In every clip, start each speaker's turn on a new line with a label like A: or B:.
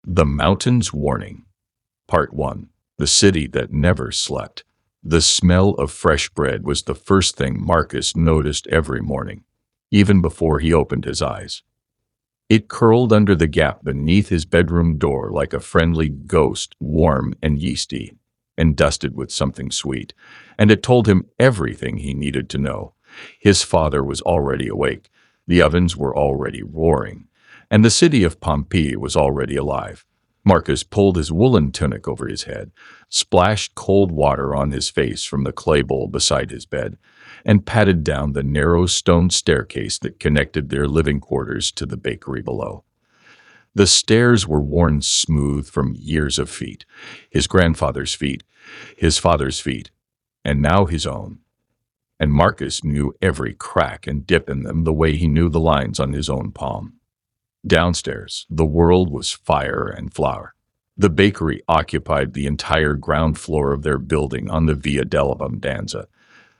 A: The Mountain's Warning. Part 1. The City That Never Slept. The smell of fresh bread was the first thing Marcus noticed every morning, even before he opened his eyes. It curled under the gap beneath his bedroom door like a friendly ghost, warm and yeasty, and dusted with something sweet, and it told him everything he needed to know. His father was already awake, the ovens were already roaring, and the city of Pompeii was already alive. Marcus pulled his woolen tunic over his head, splashed cold water on his face from the clay bowl beside his bed, and patted down the narrow stone staircase that connected their living quarters to the bakery below. The stairs were worn smooth from years of feet, his grandfather's feet, his father's feet, and now his own. And Marcus knew every crack and dip in them the way he knew the lines on his own palm. Downstairs, the world was fire and flour. The bakery occupied the entire ground floor of their building on the Via dell'Abbondanza,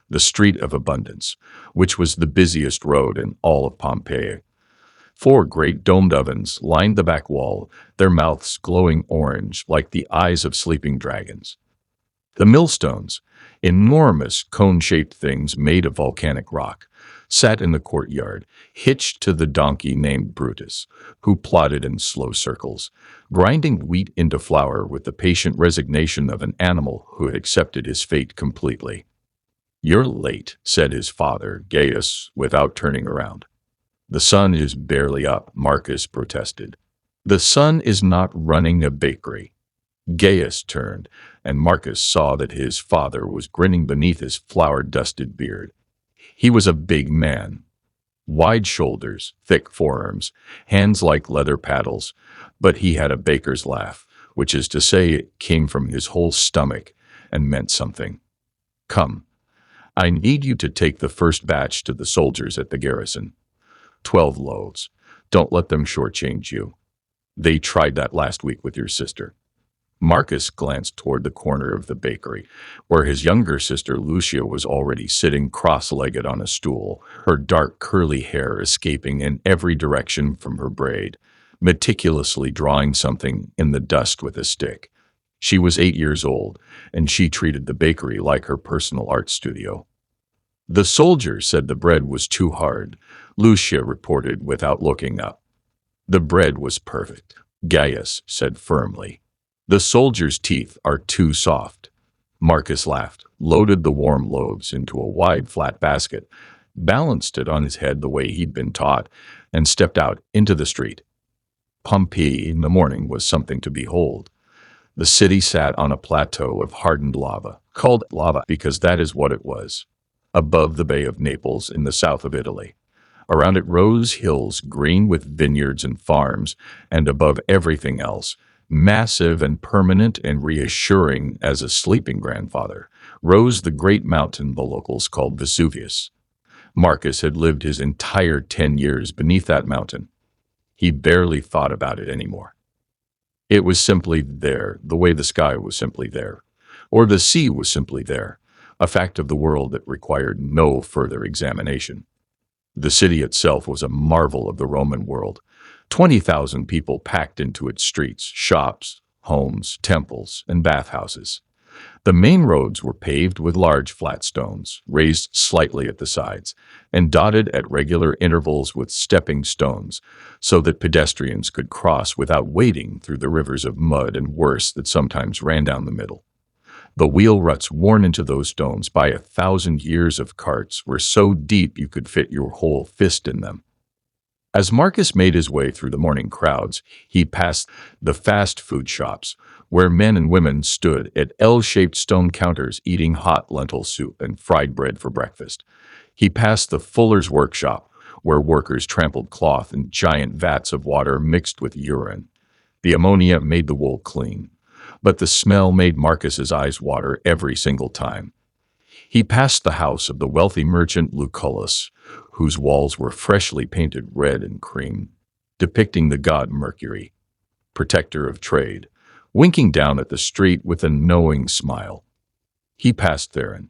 A: the street of abundance, which was the busiest road in all of Pompeii. 4 great domed ovens lined the back wall, their mouths glowing orange like the eyes of sleeping dragons. The millstones, enormous cone-shaped things made of volcanic rock, sat in the courtyard, hitched to the donkey named Brutus, who plodded in slow circles, grinding wheat into flour with the patient resignation of an animal who had accepted his fate completely. "You're late," said his father, Gaius, without turning around. "The sun is barely up," Marcus protested. "The sun is not running a bakery." Gaius turned, and Marcus saw that his father was grinning beneath his flour-dusted beard. He was a big man. Wide shoulders, thick forearms, hands like leather paddles, but he had a baker's laugh, which is to say it came from his whole stomach and meant something. "Come, I need you to take the first batch to the soldiers at the garrison. 12 loaves. Don't let them shortchange you. They tried that last week with your sister." Marcus glanced toward the corner of the bakery, where his younger sister Lucia was already sitting cross-legged on a stool, her dark curly hair escaping in every direction from her braid, meticulously drawing something in the dust with a stick. She was 8 years old, and she treated the bakery like her personal art studio. "The soldiers said the bread was too hard," Lucia reported without looking up. "The bread was perfect," Gaius said firmly. "The soldiers' teeth are too soft." Marcus laughed, loaded the warm loaves into a wide, flat basket, balanced it on his head the way he'd been taught, and stepped out into the street. Pompeii in the morning was something to behold. The city sat on a plateau of hardened lava, called lava because that is what it was, above the Bay of Naples in the south of Italy. Around it rose hills green with vineyards and farms, and above everything else, massive and permanent and reassuring as a sleeping grandfather, rose the great mountain the locals called Vesuvius. Marcus had lived his entire 10 years beneath that mountain. He barely thought about it anymore. It was simply there, the way the sky was simply there, or the sea was simply there, a fact of the world that required no further examination. The city itself was a marvel of the Roman world. 20,000 people packed into its streets, shops, homes, temples, and bathhouses. The main roads were paved with large flat stones, raised slightly at the sides, and dotted at regular intervals with stepping stones, so that pedestrians could cross without wading through the rivers of mud and worse that sometimes ran down the middle. The wheel ruts worn into those stones by 1,000 years of carts were so deep you could fit your whole fist in them. As Marcus made his way through the morning crowds, he passed the fast food shops, where men and women stood at L-shaped stone counters eating hot lentil soup and fried bread for breakfast. He passed the fuller's workshop, where workers trampled cloth in giant vats of water mixed with urine. The ammonia made the wool clean, but the smell made Marcus's eyes water every single time. He passed the house of the wealthy merchant Lucullus, whose walls were freshly painted red and cream, depicting the god Mercury, protector of trade, winking down at the street with a knowing smile. He passed Theron.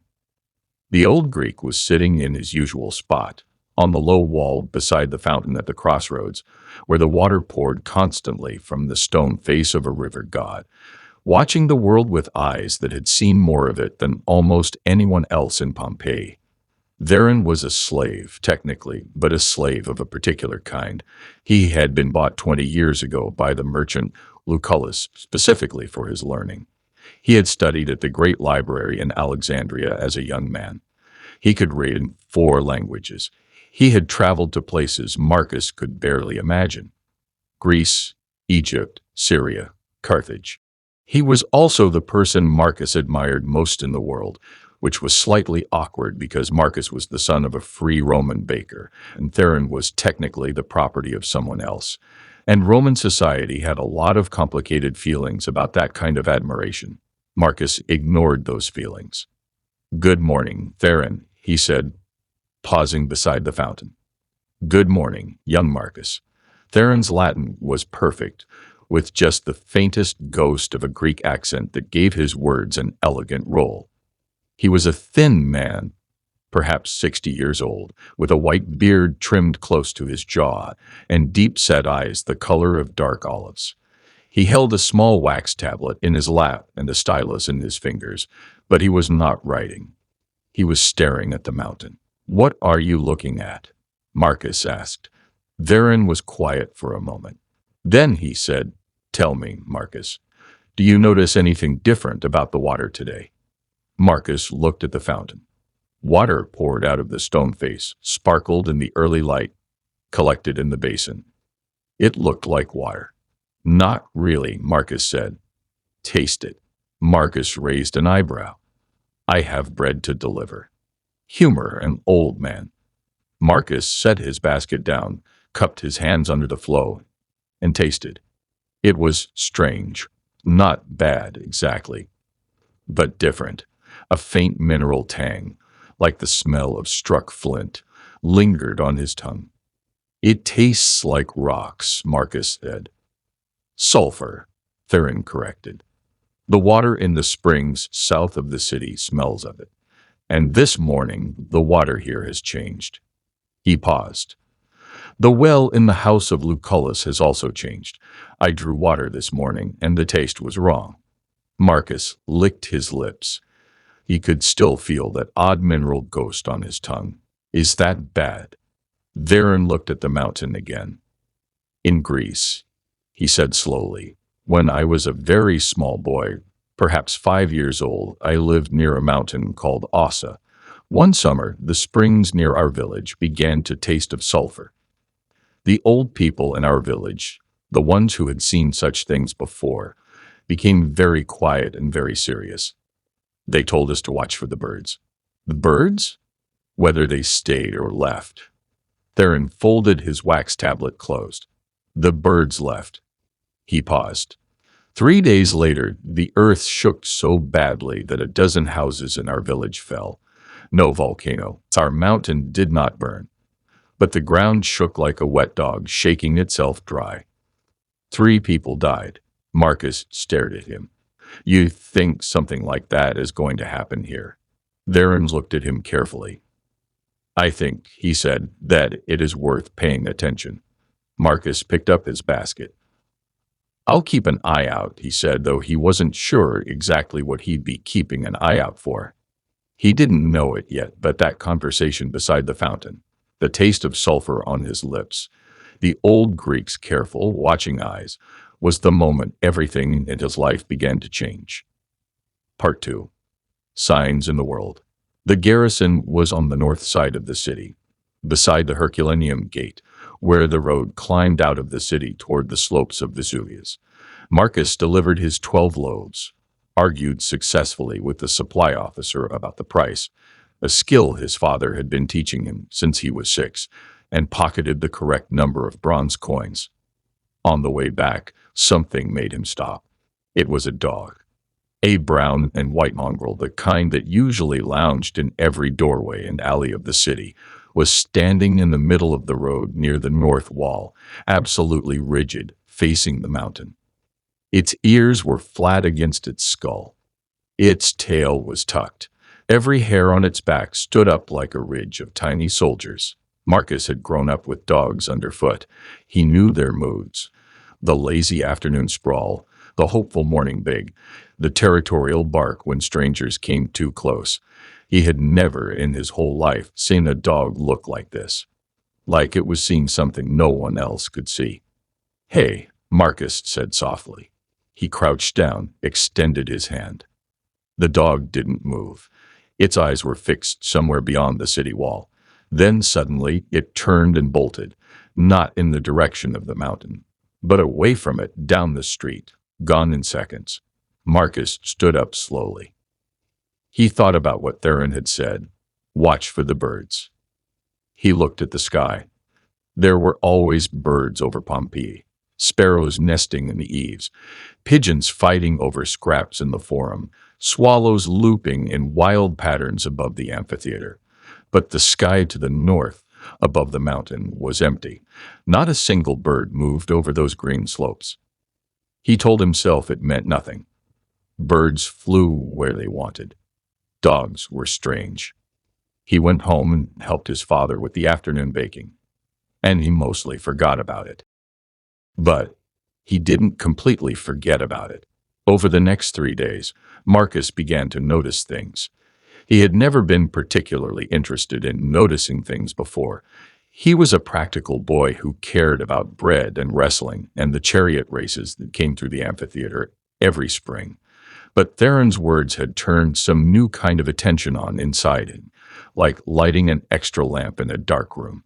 A: The old Greek was sitting in his usual spot, on the low wall beside the fountain at the crossroads, where the water poured constantly from the stone face of a river god, watching the world with eyes that had seen more of it than almost anyone else in Pompeii. Theron was a slave, technically, but a slave of a particular kind. He had been bought 20 years ago by the merchant Lucullus specifically for his learning. He had studied at the great library in Alexandria as a young man. He could read in 4 languages. He had traveled to places Marcus could barely imagine: Greece, Egypt, Syria, Carthage. He was also the person Marcus admired most in the world, which was slightly awkward because Marcus was the son of a free Roman baker, and Theron was technically the property of someone else. And Roman society had a lot of complicated feelings about that kind of admiration. Marcus ignored those feelings. "Good morning, Theron," he said, pausing beside the fountain. "Good morning, young Marcus." Theron's Latin was perfect, with just the faintest ghost of a Greek accent that gave his words an elegant roll. He was a thin man, perhaps 60 years old, with a white beard trimmed close to his jaw and deep-set eyes the color of dark olives. He held a small wax tablet in his lap and a stylus in his fingers, but he was not writing. He was staring at the mountain. "What are you looking at?" Marcus asked. Theron was quiet for a moment. Then he said, "Tell me, Marcus, do you notice anything different about the water today?" Marcus looked at the fountain. Water poured out of the stone face, sparkled in the early light, collected in the basin. It looked like water. "Not really," Marcus said. "Taste it." Marcus raised an eyebrow. "I have bread to deliver." Humor, an old man. Marcus set his basket down, cupped his hands under the flow, and tasted. It was strange. Not bad, exactly, but different. A faint mineral tang, like the smell of struck flint, lingered on his tongue. "It tastes like rocks," Marcus said. "Sulfur," Theron corrected. "The water in the springs south of the city smells of it. And this morning, the water here has changed." He paused. "The well in the house of Lucullus has also changed. I drew water this morning, and the taste was wrong." Marcus licked his lips. He could still feel that odd mineral ghost on his tongue. "Is that bad?" Theron looked at the mountain again. "In Greece," he said slowly, "when I was a very small boy, perhaps 5 years old, I lived near a mountain called Ossa. One summer, the springs near our village began to taste of sulfur. The old people in our village, the ones who had seen such things before, became very quiet and very serious. They told us to watch for the birds." "The birds?" "Whether they stayed or left." Theron folded his wax tablet closed. "The birds left." He paused. 3 days later, the earth shook so badly that a dozen houses in our village fell. No volcano. Our mountain did not burn, but the ground shook like a wet dog shaking itself dry. 3 people died." Marcus stared at him. "You think something like that is going to happen here?" Theron looked at him carefully. "I think," he said, "that it is worth paying attention." Marcus picked up his basket. "I'll keep an eye out," he said, though he wasn't sure exactly what he'd be keeping an eye out for. He didn't know it yet, but that conversation beside the fountain, the taste of sulfur on his lips, the old Greek's careful, watching eyes, was the moment everything in his life began to change. Part 2. Signs in the world. The garrison was on the north side of the city, beside the Herculaneum Gate, where the road climbed out of the city toward the slopes of Vesuvius. Marcus delivered his 12 loaves, argued successfully with the supply officer about the price, a skill his father had been teaching him since he was 6, and pocketed the correct number of bronze coins. On the way back, something made him stop. It was a dog. A brown and white mongrel, the kind that usually lounged in every doorway and alley of the city, was standing in the middle of the road near the north wall, absolutely rigid, facing the mountain. Its ears were flat against its skull. Its tail was tucked. Every hair on its back stood up like a ridge of tiny soldiers. Marcus had grown up with dogs underfoot. He knew their moods. The lazy afternoon sprawl, the hopeful morning big, the territorial bark when strangers came too close. He had never in his whole life seen a dog look like this, like it was seeing something no one else could see. "Hey," Marcus said softly. He crouched down, extended his hand. The dog didn't move. Its eyes were fixed somewhere beyond the city wall. Then suddenly it turned and bolted, not in the direction of the mountain, but away from it, down the street, gone in seconds. Marcus stood up slowly. He thought about what Theron had said. Watch for the birds. He looked at the sky. There were always birds over Pompeii, sparrows nesting in the eaves, pigeons fighting over scraps in the forum, swallows looping in wild patterns above the amphitheater. But the sky to the north, above the mountain, was empty. Not a single bird moved over those green slopes. He told himself it meant nothing. Birds flew where they wanted. Dogs were strange. He went home and helped his father with the afternoon baking, and he mostly forgot about it. But he didn't completely forget about it. Over the next 3 days, Marcus began to notice things. He had never been particularly interested in noticing things before. He was a practical boy who cared about bread and wrestling and the chariot races that came through the amphitheater every spring. But Theron's words had turned some new kind of attention on inside him, like lighting an extra lamp in a dark room.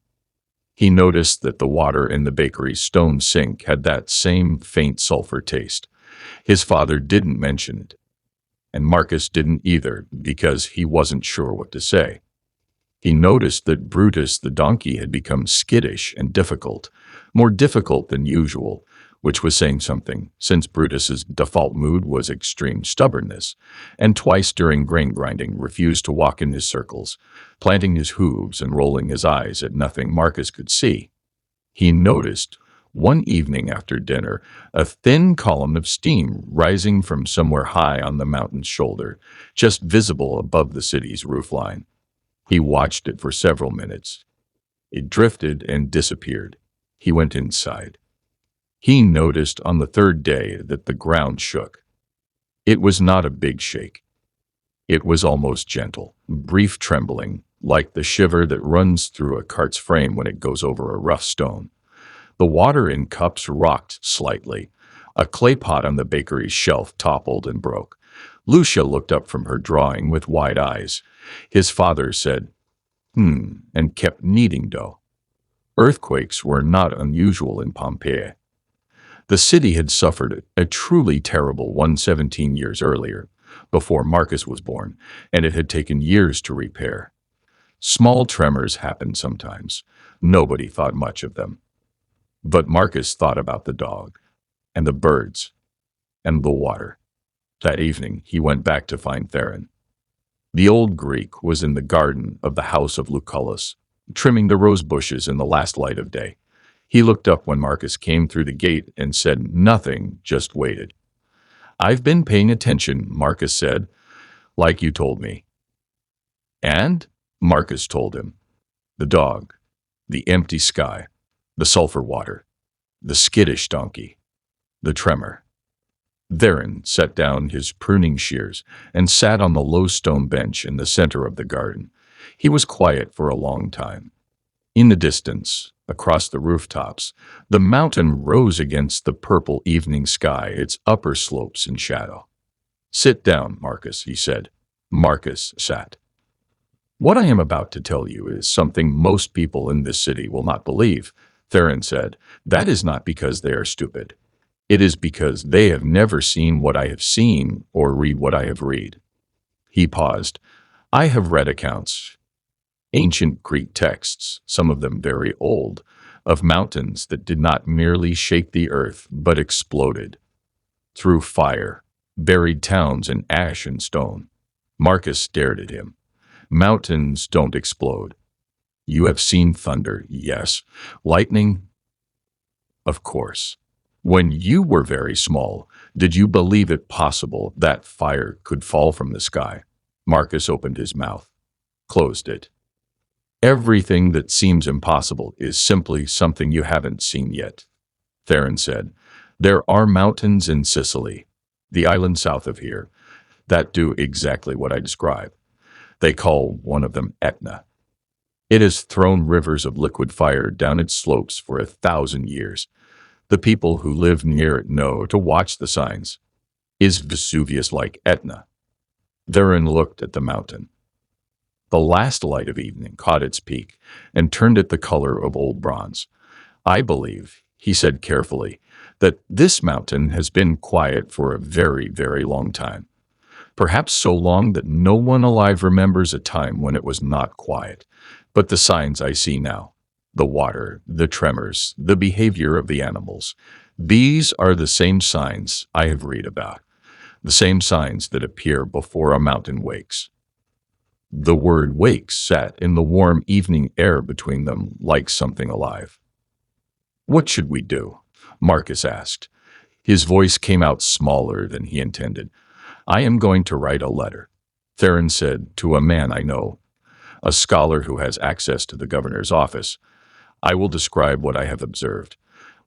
A: He noticed that the water in the bakery's stone sink had that same faint sulfur taste. His father didn't mention it, and Marcus didn't either because he wasn't sure what to say. He noticed that Brutus the donkey had become skittish and difficult, more difficult than usual, which was saying something, since Brutus's default mood was extreme stubbornness, and twice during grain grinding refused to walk in his circles, planting his hooves and rolling his eyes at nothing Marcus could see. He noticed, one evening after dinner, a thin column of steam rising from somewhere high on the mountain's shoulder, just visible above the city's roofline. He watched it for several minutes. It drifted and disappeared. He went inside. He noticed on the third day that the ground shook. It was not a big shake. It was almost gentle, brief trembling, like the shiver that runs through a cart's frame when it goes over a rough stone. The water in cups rocked slightly. A clay pot on the bakery's shelf toppled and broke. Lucia looked up from her drawing with wide eyes. His father said, and kept kneading dough. Earthquakes were not unusual in Pompeii. The city had suffered a truly terrible one 17 years earlier, before Marcus was born, and it had taken years to repair. Small tremors happened sometimes. Nobody thought much of them. But Marcus thought about the dog, and the birds, and the water. That evening, he went back to find Theron. The old Greek was in the garden of the house of Lucullus, trimming the rose bushes in the last light of day. He looked up when Marcus came through the gate and said nothing, just waited. "I've been paying attention," Marcus said, "like you told me." "And?" Marcus told him. The dog, the empty sky, the sulfur water, the skittish donkey, the tremor. Theron set down his pruning shears and sat on the low stone bench in the center of the garden. He was quiet for a long time. In the distance, across the rooftops, the mountain rose against the purple evening sky, its upper slopes in shadow. "Sit down, Marcus," he said. Marcus sat. "What I am about to tell you is something most people in this city will not believe," Theron said. "That is not because they are stupid. It is because they have never seen what I have seen or read what I have read." He paused. "I have read accounts, ancient Greek texts, some of them very old, of mountains that did not merely shake the earth but exploded. Through fire, buried towns in ash and stone." Marcus stared at him. "Mountains don't explode. You have seen thunder, yes. Lightning? Of course. When you were very small, did you believe it possible that fire could fall from the sky?" Marcus opened his mouth, closed it. Everything that seems impossible is simply something you haven't seen yet, Theron said. There are mountains in Sicily, the island south of here, that do exactly what I describe. They call one of them Etna. It has thrown rivers of liquid fire down its slopes for 1,000 years. The people who live near it know to watch the signs. Is Vesuvius like Etna? Theron looked at the mountain. The last light of evening caught its peak and turned it the color of old bronze. I believe, he said carefully, that this mountain has been quiet for a very, very long time. Perhaps so long that no one alive remembers a time when it was not quiet. But the signs I see now, the water, the tremors, the behavior of the animals, these are the same signs I have read about, the same signs that appear before a mountain wakes. The word wakes sat in the warm evening air between them like something alive. What should we do? Marcus asked. His voice came out smaller than he intended. I am going to write a letter, Theron said, to a man I know, a scholar who has access to the governor's office. I will describe what I have observed.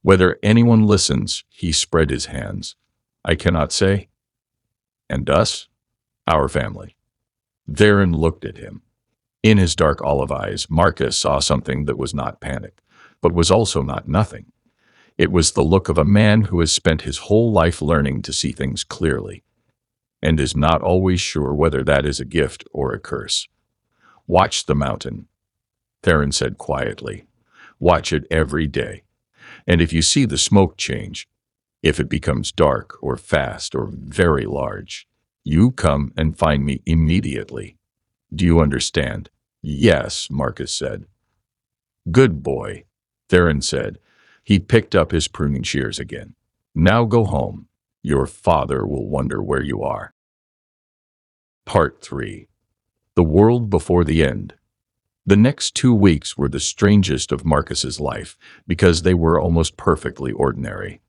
A: Whether anyone listens, he spread his hands. I cannot say. And us? Our family. Theron looked at him. In his dark olive eyes, Marcus saw something that was not panic, but was also not nothing. It was the look of a man who has spent his whole life learning to see things clearly, and is not always sure whether that is a gift or a curse. Watch the mountain, Theron said quietly. Watch it every day. And if you see the smoke change, if it becomes dark or fast or very large, you come and find me immediately. Do you understand? Yes, Marcus said. Good boy, Theron said. He picked up his pruning shears again. Now go home. Your father will wonder where you are. Part 3. The World Before the End. The next 2 weeks were the strangest of Marcus's life because they were almost perfectly ordinary.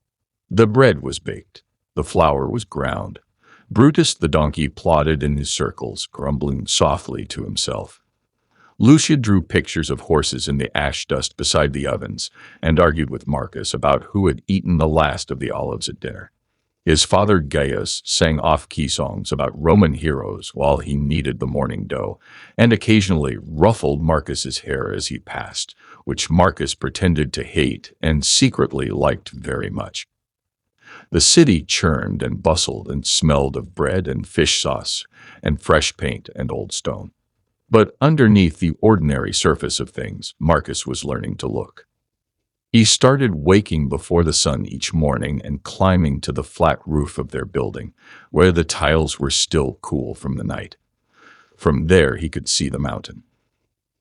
A: The bread was baked. The flour was ground. Brutus the donkey plodded in his circles, grumbling softly to himself. Lucia drew pictures of horses in the ash dust beside the ovens and argued with Marcus about who had eaten the last of the olives at dinner. His father Gaius sang off-key songs about Roman heroes while he kneaded the morning dough, and occasionally ruffled Marcus's hair as he passed, which Marcus pretended to hate and secretly liked very much. The city churned and bustled and smelled of bread and fish sauce and fresh paint and old stone. But underneath the ordinary surface of things, Marcus was learning to look. He started waking before the sun each morning and climbing to the flat roof of their building, where the tiles were still cool from the night. From there he could see the mountain.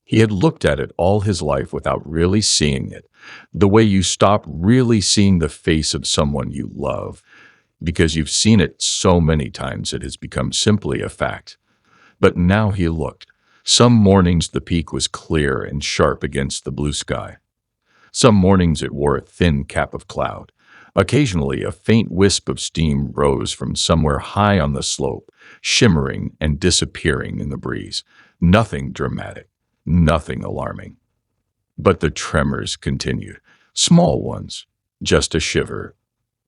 A: He had looked at it all his life without really seeing it, the way you stop really seeing the face of someone you love, because you've seen it so many times it has become simply a fact. But now he looked. Some mornings the peak was clear and sharp against the blue sky. Some mornings it wore a thin cap of cloud. Occasionally a faint wisp of steam rose from somewhere high on the slope, shimmering and disappearing in the breeze. Nothing dramatic, nothing alarming. But the tremors continued, small ones, just a shiver,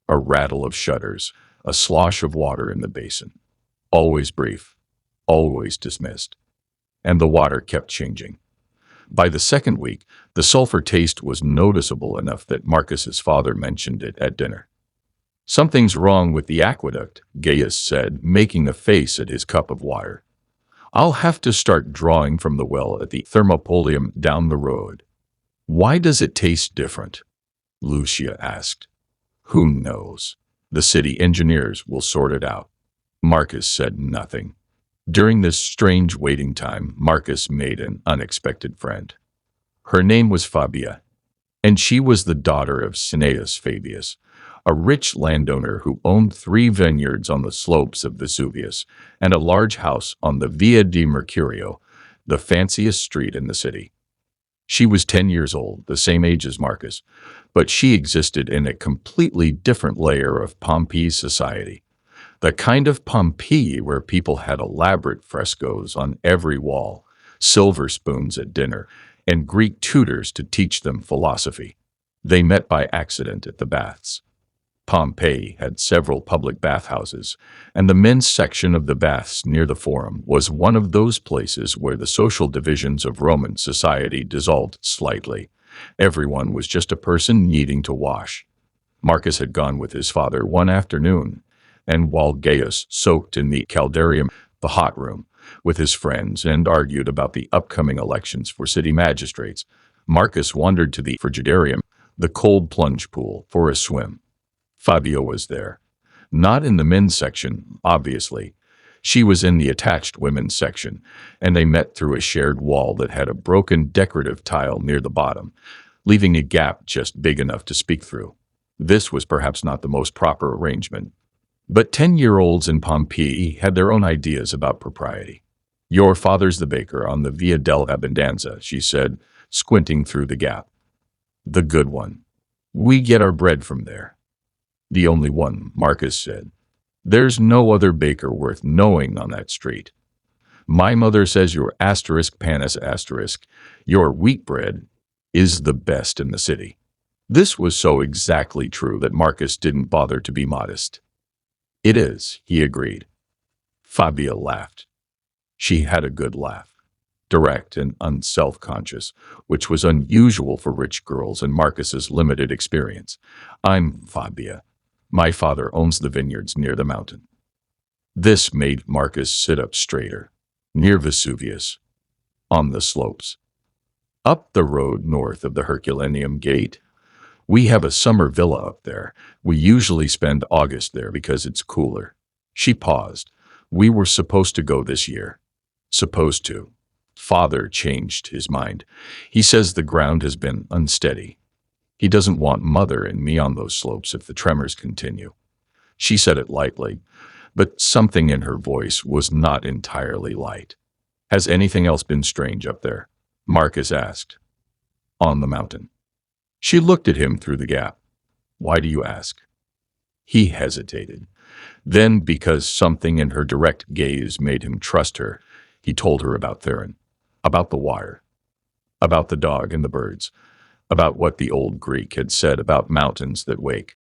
A: a rattle of shutters, a slosh of water in the basin. Always brief, always dismissed. And the water kept changing. By the second week, the sulfur taste was noticeable enough that Marcus's father mentioned it at dinner. Something's wrong with the aqueduct, Gaius said, making a face at his cup of water. I'll have to start drawing from the well at the Thermopolium down the road. Why does it taste different? Lucia asked. Who knows? The city engineers will sort it out. Marcus said nothing. During this strange waiting time, Marcus made an unexpected friend. Her name was Fabia, and she was the daughter of Cneius Fabius, a rich landowner who owned 3 vineyards on the slopes of Vesuvius and a large house on the Via di Mercurio, the fanciest street in the city. She was 10 years old, the same age as Marcus, but she existed in a completely different layer of Pompeii's society. The kind of Pompeii where people had elaborate frescoes on every wall, silver spoons at dinner, and Greek tutors to teach them philosophy. They met by accident at the baths. Pompeii had several public bathhouses, and the men's section of the baths near the Forum was one of those places where the social divisions of Roman society dissolved slightly. Everyone was just a person needing to wash. Marcus had gone with his father one afternoon, and while Gaius soaked in the caldarium, the hot room, with his friends and argued about the upcoming elections for city magistrates, Marcus wandered to the frigidarium, the cold plunge pool, for a swim. Fabia was there. Not in the men's section, obviously. She was in the attached women's section, and they met through a shared wall that had a broken decorative tile near the bottom, leaving a gap just big enough to speak through. This was perhaps not the most proper arrangement, but 10-year-olds in Pompeii had their own ideas about propriety. "Your father's the baker on the Via dell'Abbondanza," she said, squinting through the gap. "The good one. We get our bread from there." "The only one," Marcus said. "There's no other baker worth knowing on that street. My mother says your *panis*, your wheat bread, is the best in the city." This was so exactly true that Marcus didn't bother to be modest. "It is," he agreed. Fabia laughed. She had a good laugh, direct and unself-conscious, which was unusual for rich girls in Marcus's limited experience. "I'm Fabia. My father owns the vineyards near the mountain." This made Marcus sit up straighter. "Near Vesuvius. On the slopes. Up the road north of the Herculaneum Gate. We have a summer villa up there. We usually spend August there because it's cooler." She paused. "We were supposed to go this year." "Supposed to." Father changed his mind. He says the ground has been unsteady. He doesn't want Mother and me on those slopes if the tremors continue. She said it lightly, but something in her voice was not entirely light. "Has anything else been strange up there?" Marcus asked. "On the mountain." She looked at him through the gap. "Why do you ask?" He hesitated. Then, because something in her direct gaze made him trust her, he told her about Theron, about the wire, about the dog and the birds, about what the old Greek had said about mountains that wake.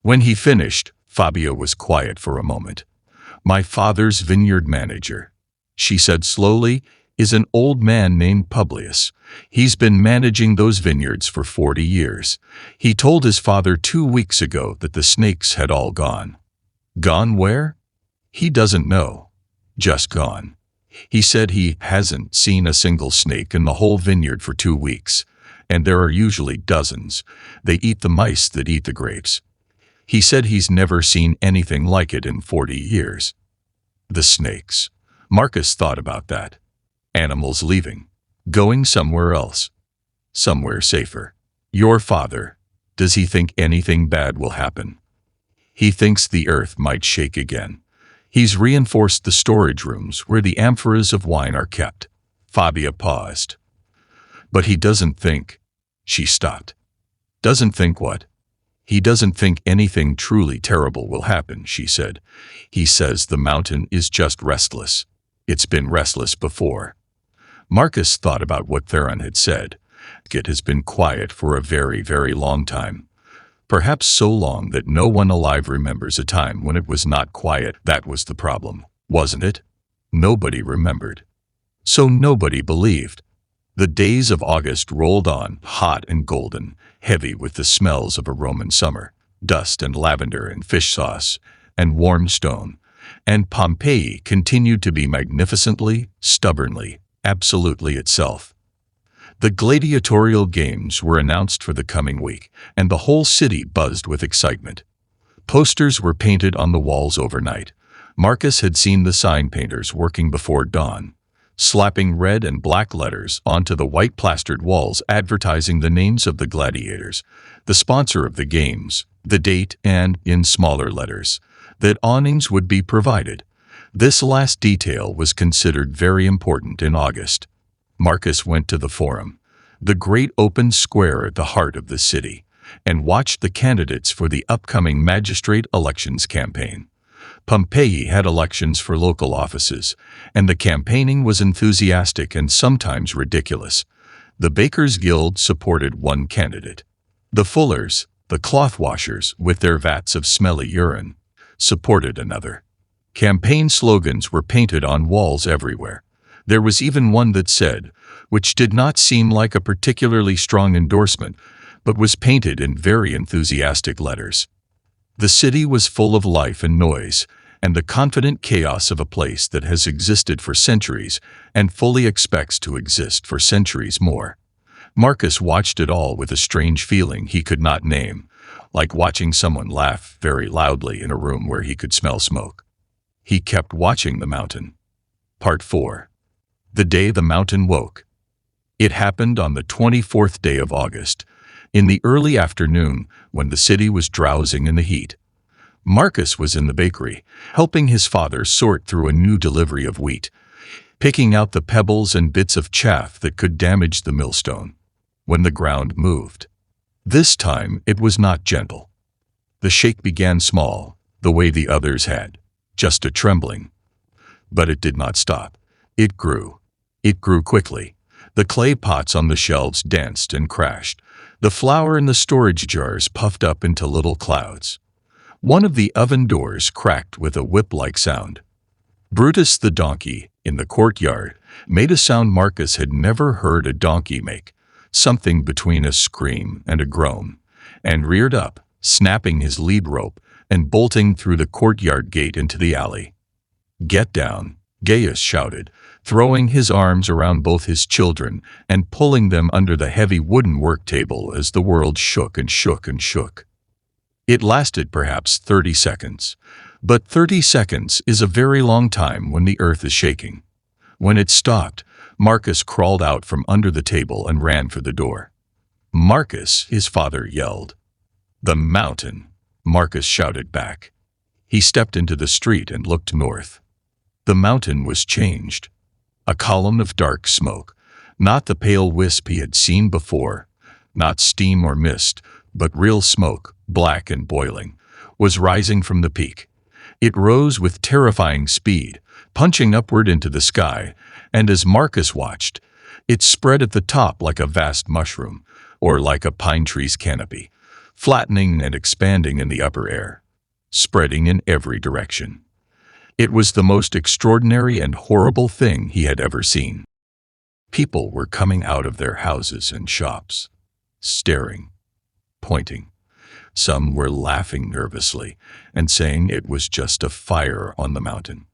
A: When he finished, Fabia was quiet for a moment. "My father's vineyard manager," she said slowly, "is an old man named Publius. He's been managing those vineyards for 40 years. He told his father 2 weeks ago that the snakes had all gone." "Gone where?" "He doesn't know. Just gone. He said he hasn't seen a single snake in the whole vineyard for 2 weeks. And there are usually dozens. They eat the mice that eat the grapes. He said he's never seen anything like it in 40 years. The snakes. Marcus thought about that. Animals leaving. Going somewhere else. Somewhere safer. Your father, does he think anything bad will happen? He thinks the earth might shake again. He's reinforced the storage rooms where the amphoras of wine are kept. Fabia paused. But he doesn't think. She stopped. Doesn't think what? He doesn't think anything truly terrible will happen, she said. He says the mountain is just restless. It's been restless before. Marcus thought about what Theron had said. It has been quiet for a very, very long time. Perhaps so long that no one alive remembers a time when it was not quiet. That was the problem, wasn't it? Nobody remembered. So nobody believed. The days of August rolled on, hot and golden, heavy with the smells of a Roman summer, dust and lavender and fish sauce, and warm stone, and Pompeii continued to be magnificently, stubbornly, absolutely itself. The gladiatorial games were announced for the coming week, and the whole city buzzed with excitement. Posters were painted on the walls overnight. Marcus had seen the sign painters working before dawn, slapping red and black letters onto the white plastered walls advertising the names of the gladiators, the sponsor of the games, the date, and, in smaller letters, that awnings would be provided. This last detail was considered very important in August. Marcus went to the Forum, the great open square at the heart of the city, and watched the candidates for the upcoming magistrate elections campaign. Pompeii had elections for local offices, and the campaigning was enthusiastic and sometimes ridiculous. The Bakers' Guild supported one candidate. The fullers, the cloth washers with their vats of smelly urine, supported another. Campaign slogans were painted on walls everywhere. There was even one that said, which did not seem like a particularly strong endorsement, but was painted in very enthusiastic letters. The city was full of life and noise, and the confident chaos of a place that has existed for centuries and fully expects to exist for centuries more. Marcus watched it all with a strange feeling he could not name, like watching someone laugh very loudly in a room where he could smell smoke. He kept watching the mountain. Part 4. The day the mountain woke. It happened on the 24th day of August, in the early afternoon when the city was drowsing in the heat. Marcus was in the bakery, helping his father sort through a new delivery of wheat, picking out the pebbles and bits of chaff that could damage the millstone. When the ground moved. This time it was not gentle. The shake began small, the way the others had, just a trembling. But it did not stop. It grew. It grew quickly. The clay pots on the shelves danced and crashed. The flour in the storage jars puffed up into little clouds. One of the oven doors cracked with a whip-like sound. Brutus the donkey, in the courtyard, made a sound Marcus had never heard a donkey make, something between a scream and a groan, and reared up, snapping his lead rope and bolting through the courtyard gate into the alley. "Get down," Gaius shouted, throwing his arms around both his children and pulling them under the heavy wooden work table as the world shook and shook and shook. It lasted perhaps 30 seconds, but 30 seconds is a very long time when the earth is shaking. When it stopped, Marcus crawled out from under the table and ran for the door. "Marcus," his father yelled. "The mountain," Marcus shouted back. He stepped into the street and looked north. The mountain was changed. A column of dark smoke, not the pale wisp he had seen before, not steam or mist, but real smoke, black and boiling, was rising from the peak. It rose with terrifying speed, punching upward into the sky, and as Marcus watched, it spread at the top like a vast mushroom, or like a pine tree's canopy, flattening and expanding in the upper air, spreading in every direction. It was the most extraordinary and horrible thing he had ever seen. People were coming out of their houses and shops, staring, pointing. Some were laughing nervously and saying it was just a fire on the mountain.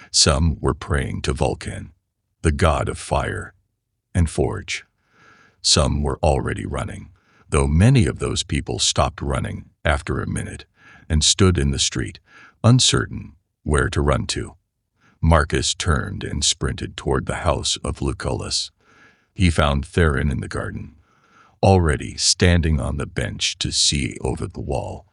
A: Some were praying to Vulcan, the god of fire and forge. Some were already running, though many of those people stopped running after a minute and stood in the street, uncertain where to run to. Marcus turned and sprinted toward the house of Lucullus. He found Theron in the garden, already standing on the bench to see over the wall,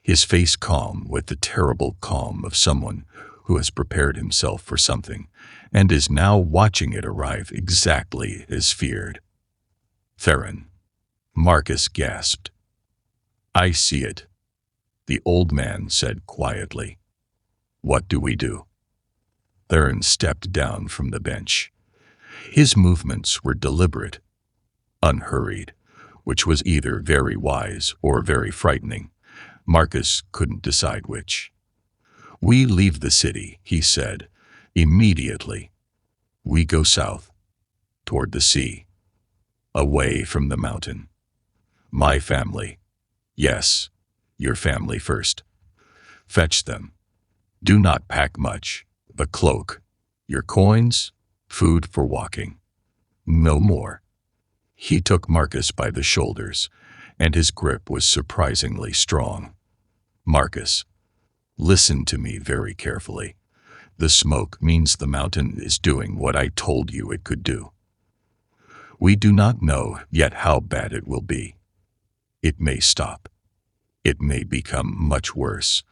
A: his face calm with the terrible calm of someone who has prepared himself for something and is now watching it arrive exactly as feared. "Theron," Marcus gasped. "I see it," the old man said quietly. "What do we do?" Theron stepped down from the bench. His movements were deliberate, unhurried, which was either very wise or very frightening. Marcus couldn't decide which. "We leave the city," he said, "immediately. We go south, toward the sea, away from the mountain. My family, yes, your family first. Fetch them. Do not pack much, a cloak, your coins, food for walking. No more." He took Marcus by the shoulders, and his grip was surprisingly strong. "Marcus, listen to me very carefully. The smoke means the mountain is doing what I told you it could do. We do not know yet how bad it will be. It may stop. It may become much worse.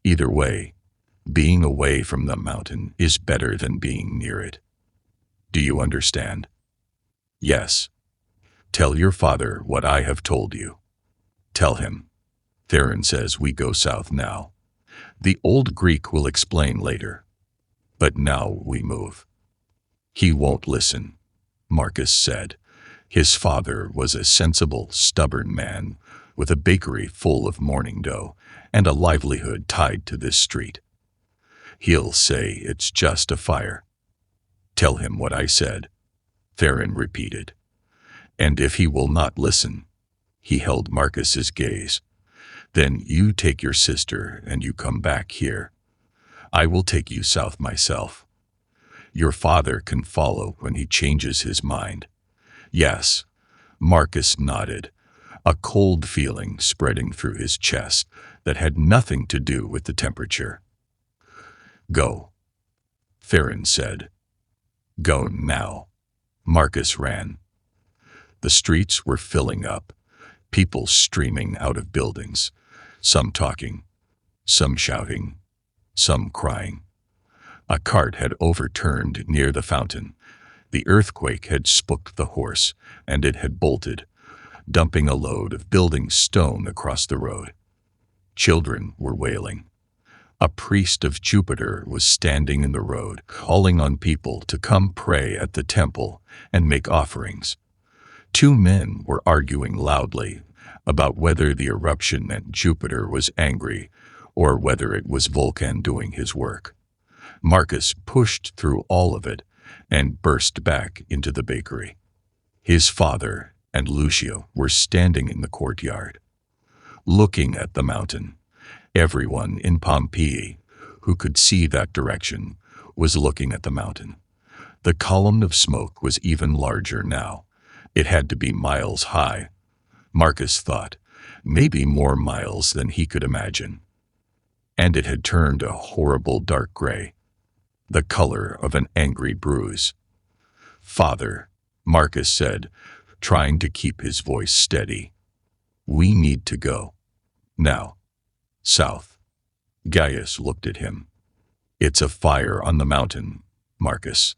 A: Either way, being away from the mountain is better than being near it. Do you understand?" "Yes. Tell your father what I have told you. Tell him. Theron says we go south now. The old Greek will explain later. But now we move. He won't listen, Marcus said. His father was a sensible, stubborn man with a bakery full of morning dough and a livelihood tied to this street. He'll say it's just a fire. Tell him what I said, Theron repeated. And if he will not listen, he held Marcus's gaze, then you take your sister and you come back here. I will take you south myself. Your father can follow when he changes his mind. Yes, Marcus nodded, a cold feeling spreading through his chest that had nothing to do with the temperature. Go, Theron said. Go now. Marcus ran. The streets were filling up, people streaming out of buildings, some talking, some shouting, some crying. A cart had overturned near the fountain. The earthquake had spooked the horse, and it had bolted, dumping a load of building stone across the road. Children were wailing. A priest of Jupiter was standing in the road, calling on people to come pray at the temple and make offerings. Two men were arguing loudly about whether the eruption meant Jupiter was angry or whether it was Vulcan doing his work. Marcus pushed through all of it and burst back into the bakery. His father and Lucio were standing in the courtyard, looking at the mountain. Everyone in Pompeii who could see that direction was looking at the mountain. The column of smoke was even larger now. It had to be miles high, Marcus thought, maybe more miles than he could imagine. And it had turned a horrible dark gray, the color of an angry bruise. Father, Marcus said, trying to keep his voice steady. We need to go. Now. South. Gaius looked at him. It's a fire on the mountain, Marcus.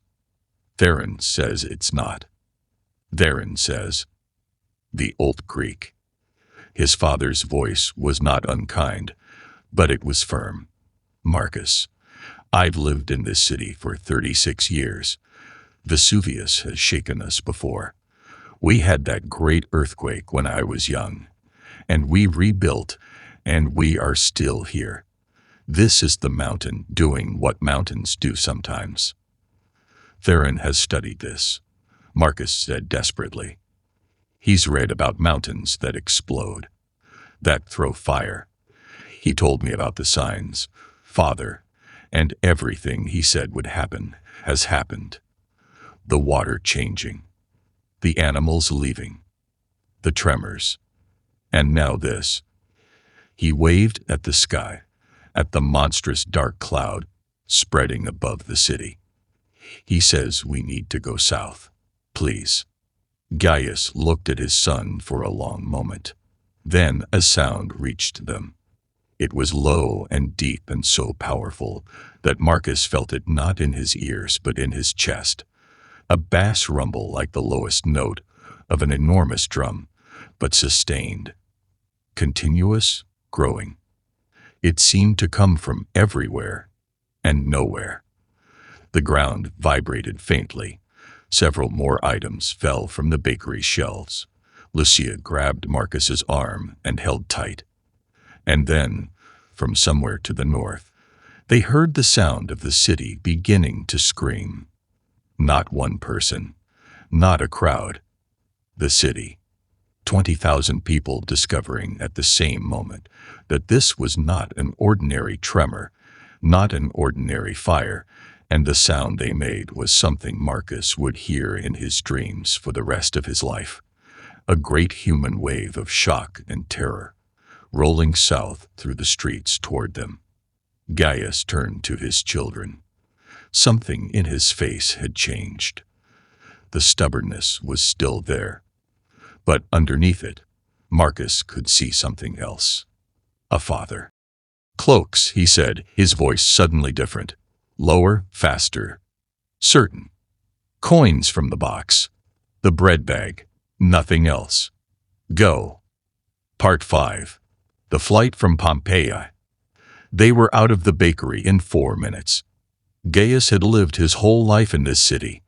A: Theron says it's not. Theron says. The old Greek. His father's voice was not unkind, but it was firm. Marcus, I've lived in this city for 36 years. Vesuvius has shaken us before. We had that great earthquake when I was young, and we rebuilt, and we are still here. This is the mountain doing what mountains do sometimes. Theron has studied this, Marcus said desperately. He's read about mountains that explode, that throw fire. He told me about the signs, Father, and everything he said would happen has happened. The water changing, the animals leaving, the tremors, and now this. He waved at the sky, at the monstrous dark cloud spreading above the city. He says we need to go south, please. Gaius looked at his son for a long moment. Then a sound reached them. It was low and deep and so powerful that Marcus felt it not in his ears but in his chest. A bass rumble like the lowest note of an enormous drum, but sustained, continuous, growing. It seemed to come from everywhere and nowhere. The ground vibrated faintly. Several more items fell from the bakery shelves. Lucia grabbed Marcus's arm and held tight. And then, from somewhere to the north, they heard the sound of the city beginning to scream. Not one person, not a crowd. The city. 20,000 people discovering at the same moment that this was not an ordinary tremor, not an ordinary fire, and the sound they made was something Marcus would hear in his dreams for the rest of his life. A great human wave of shock and terror, rolling south through the streets toward them. Gaius turned to his children. Something in his face had changed. The stubbornness was still there. But underneath it, Marcus could see something else. A father. Cloaks, he said, his voice suddenly different. Lower, faster. Certain. Coins from the box. The bread bag. Nothing else. Go. Part 5. The flight from Pompeii. They were out of the bakery in 4 minutes. Gaius had lived his whole life in this city.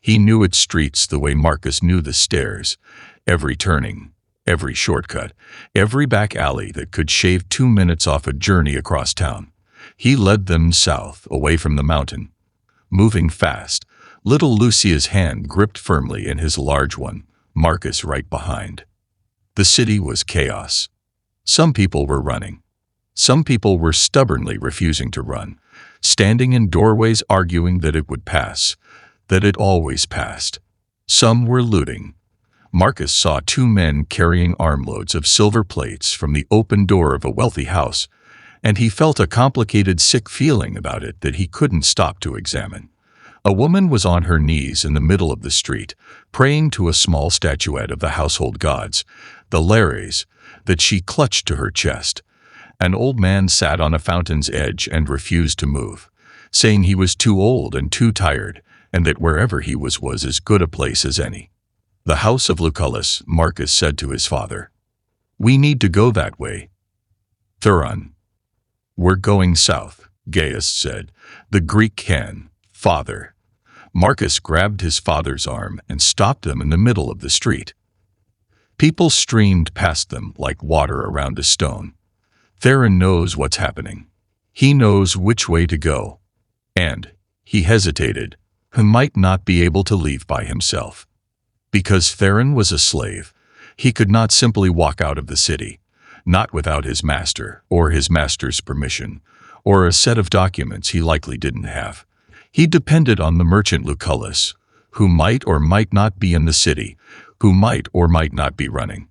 A: He knew its streets the way Marcus knew the stairs, every turning, every shortcut, every back alley that could shave 2 minutes off a journey across town. He led them south, away from the mountain. Moving fast, little Lucia's hand gripped firmly in his large one, Marcus right behind. The city was chaos. Some people were running. Some people were stubbornly refusing to run, standing in doorways arguing that it would pass, that it always passed. Some were looting. Marcus saw 2 men carrying armloads of silver plates from the open door of a wealthy house, and he felt a complicated, sick feeling about it that he couldn't stop to examine. A woman was on her knees in the middle of the street, praying to a small statuette of the household gods, the Lares, that she clutched to her chest. An old man sat on a fountain's edge and refused to move, saying he was too old and too tired, and that wherever he was as good a place as any. The house of Lucullus, Marcus said to his father. "We need to go that way." "Thuron." "We're going south," Gaius said. "The Greek can, father." Marcus grabbed his father's arm and stopped them in the middle of the street. People streamed past them like water around a stone. Theron knows what's happening. He knows which way to go. And, he hesitated, he might not be able to leave by himself. Because Theron was a slave, he could not simply walk out of the city, not without his master, or his master's permission, or a set of documents he likely didn't have. He depended on the merchant Lucullus, who might or might not be in the city, who might or might not be running.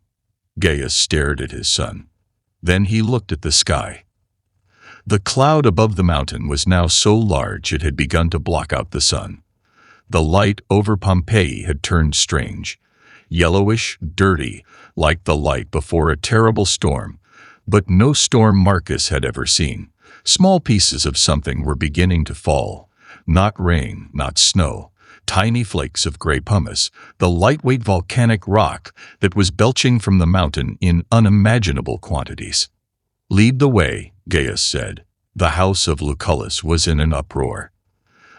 A: Gaius stared at his son. Then he looked at the sky. The cloud above the mountain was now so large it had begun to block out the sun. The light over Pompeii had turned strange, yellowish, dirty, like the light before a terrible storm, but no storm Marcus had ever seen. Small pieces of something were beginning to fall, not rain, not snow, tiny flakes of gray pumice, the lightweight volcanic rock that was belching from the mountain in unimaginable quantities. "Lead the way," Gaius said. The house of Lucullus was in an uproar.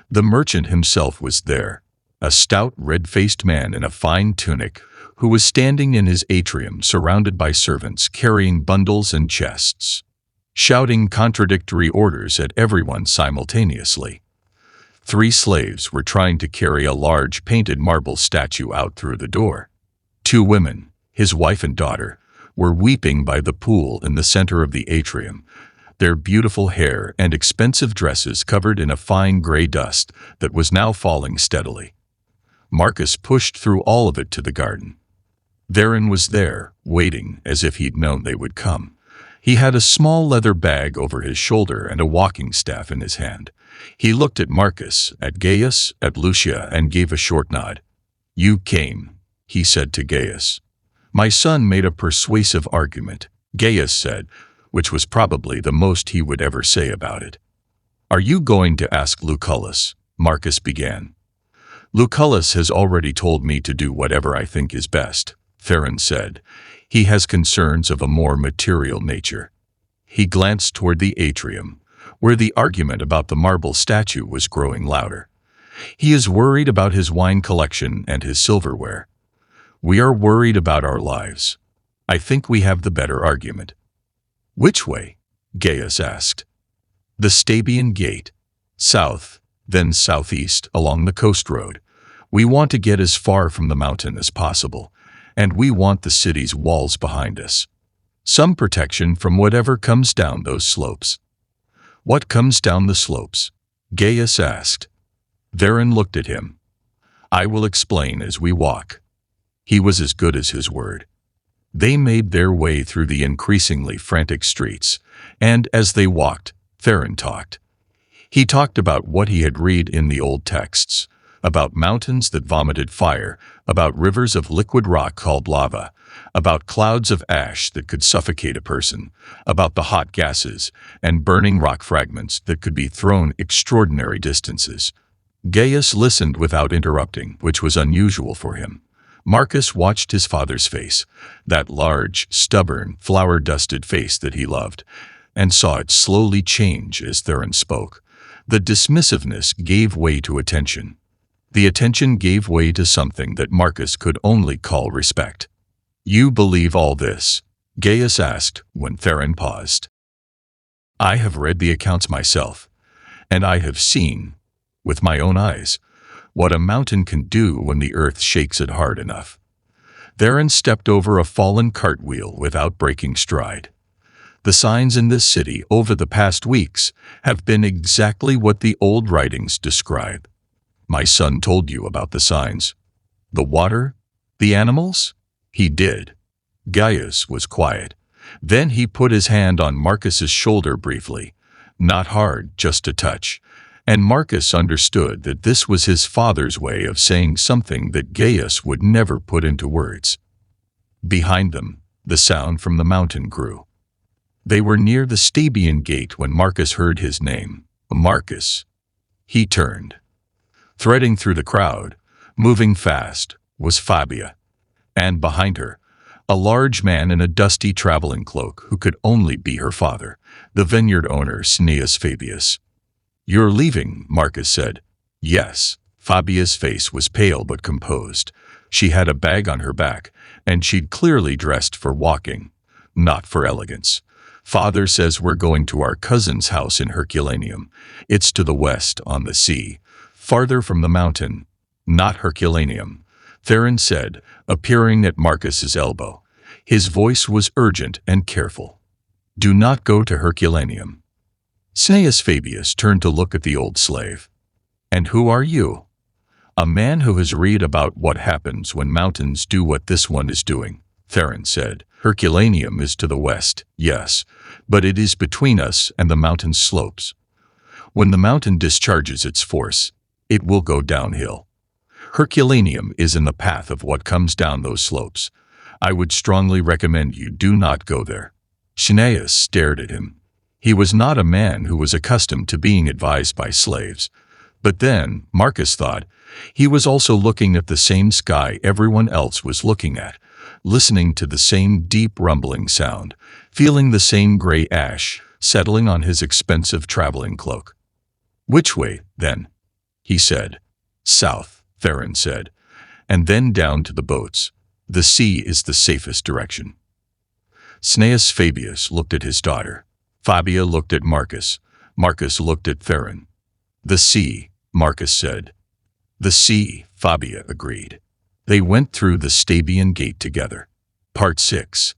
A: The merchant himself was there, a stout, red-faced man in a fine tunic who was standing in his atrium surrounded by servants carrying bundles and chests, shouting contradictory orders at everyone simultaneously. 3 slaves were trying to carry a large painted marble statue out through the door. 2 women, his wife and daughter, were weeping by the pool in the center of the atrium, their beautiful hair and expensive dresses covered in a fine gray dust that was now falling steadily. Marcus pushed through all of it to the garden. Theron was there, waiting as if he'd known they would come. He had a small leather bag over his shoulder and a walking staff in his hand. He looked at Marcus, at Gaius, at Lucia, and gave a short nod. "You came," he said to Gaius. "My son made a persuasive argument," Gaius said, which was probably the most he would ever say about it. "Are you going to ask Lucullus?" Marcus began. "Lucullus has already told me to do whatever I think is best," Theron said. "He has concerns of a more material nature." He glanced toward the atrium, where the argument about the marble statue was growing louder. "He is worried about his wine collection and his silverware. We are worried about our lives. I think we have the better argument." "Which way?" Gaius asked. "The Stabian Gate. South, then southeast, along the coast road. We want to get as far from the mountain as possible, and we want the city's walls behind us. Some protection from whatever comes down those slopes." "What comes down the slopes?" Gaius asked. Theron looked at him. "I will explain as we walk." He was as good as his word. They made their way through the increasingly frantic streets, and as they walked, Theron talked. He talked about what he had read in the old texts, about mountains that vomited fire, about rivers of liquid rock called lava, about clouds of ash that could suffocate a person, about the hot gases and burning rock fragments that could be thrown extraordinary distances. Gaius listened without interrupting, which was unusual for him. Marcus watched his father's face, that large, stubborn, flour-dusted face that he loved, and saw it slowly change as Theron spoke. The dismissiveness gave way to attention. The attention gave way to something that Marcus could only call respect. "You believe all this?" Gaius asked when Theron paused. "I have read the accounts myself, and I have seen, with my own eyes, what a mountain can do when the earth shakes it hard enough." Theron stepped over a fallen cartwheel without breaking stride. The signs in this city over the past weeks have been exactly what the old writings describe. "My son told you about the signs. The water? The animals?" "He did." Gaius was quiet. Then he put his hand on Marcus's shoulder briefly. Not hard, just a touch. And Marcus understood that this was his father's way of saying something that Gaius would never put into words. Behind them, the sound from the mountain grew. They were near the Stabian gate when Marcus heard his name. "Marcus." He turned. Threading through the crowd, moving fast, was Fabia. And behind her, a large man in a dusty traveling cloak who could only be her father, the vineyard owner Cneius Fabius. "You're leaving," Marcus said. "Yes." Fabia's face was pale but composed. She had a bag on her back, and she'd clearly dressed for walking, not for elegance. "Father says we're going to our cousin's house in Herculaneum. It's to the west, on the sea, farther from the mountain." "Not Herculaneum," Theron said, appearing at Marcus's elbow. His voice was urgent and careful. "Do not go to Herculaneum." Cneius Fabius turned to look at the old slave. "And who are you?" "A man who has read about what happens when mountains do what this one is doing," Theron said. "Herculaneum is to the west, yes, but it is between us and the mountain slopes. When the mountain discharges its force, it will go downhill. Herculaneum is in the path of what comes down those slopes. I would strongly recommend you do not go there." Cneius stared at him. He was not a man who was accustomed to being advised by slaves. But then, Marcus thought, he was also looking at the same sky everyone else was looking at, listening to the same deep rumbling sound, feeling the same gray ash settling on his expensive traveling cloak. "Which way, then?" he said. "South," Theron said, "and then down to the boats. The sea is the safest direction." Cneius Fabius looked at his daughter. Fabia looked at Marcus. Marcus looked at Theron. "The sea," Marcus said. "The sea," Fabia agreed. They went through the Stabian gate together. Part 6.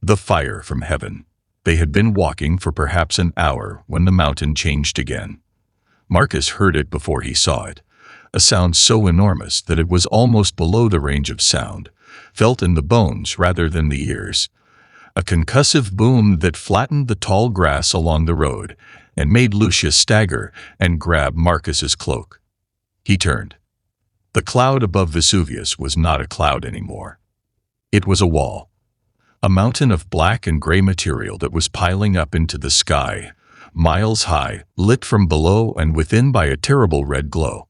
A: The fire from heaven. They had been walking for perhaps an hour when the mountain changed again. Marcus heard it before he saw it. A sound so enormous that it was almost below the range of sound, felt in the bones rather than the ears. A concussive boom that flattened the tall grass along the road and made Lucius stagger and grab Marcus's cloak. He turned. The cloud above Vesuvius was not a cloud anymore. It was a wall. A mountain of black and gray material that was piling up into the sky, miles high, lit from below and within by a terrible red glow.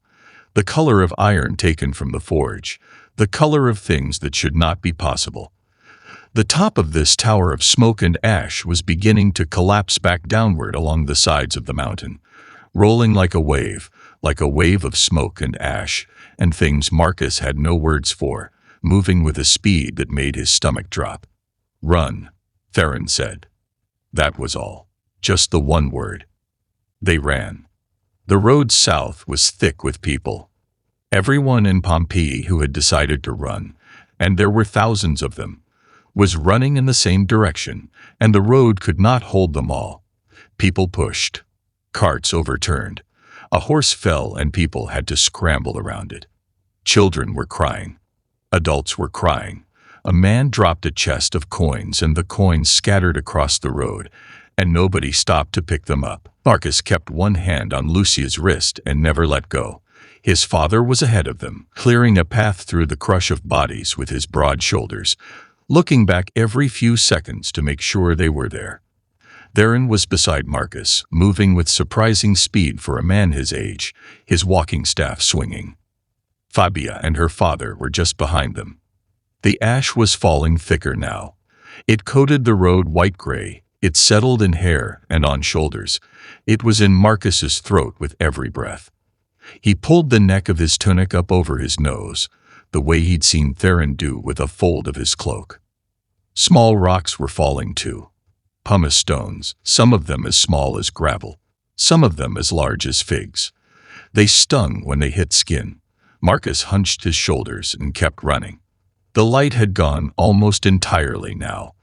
A: The color of iron taken from the forge, the color of things that should not be possible. The top of this tower of smoke and ash was beginning to collapse back downward along the sides of the mountain, rolling like a wave of smoke and ash, and things Marcus had no words for, moving with a speed that made his stomach drop. "Run," Theron said. That was all. Just the one word. They ran. The road south was thick with people. Everyone in Pompeii who had decided to run, and there were thousands of them, was running in the same direction, and the road could not hold them all. People pushed. Carts overturned. A horse fell and people had to scramble around it. Children were crying. Adults were crying. A man dropped a chest of coins and the coins scattered across the road, and nobody stopped to pick them up. Marcus kept one hand on Lucia's wrist and never let go. His father was ahead of them, clearing a path through the crush of bodies with his broad shoulders, looking back every few seconds to make sure they were there. Theron was beside Marcus, moving with surprising speed for a man his age, his walking staff swinging. Fabia and her father were just behind them. The ash was falling thicker now. It coated the road white-gray, It settled in hair and on shoulders. It was in Marcus's throat with every breath. He pulled the neck of his tunic up over his nose, the way he'd seen Theron do with a fold of his cloak. Small rocks were falling too. Pumice stones, some of them as small as gravel, some of them as large as figs. They stung when they hit skin. Marcus hunched his shoulders and kept running. The light had gone almost entirely now.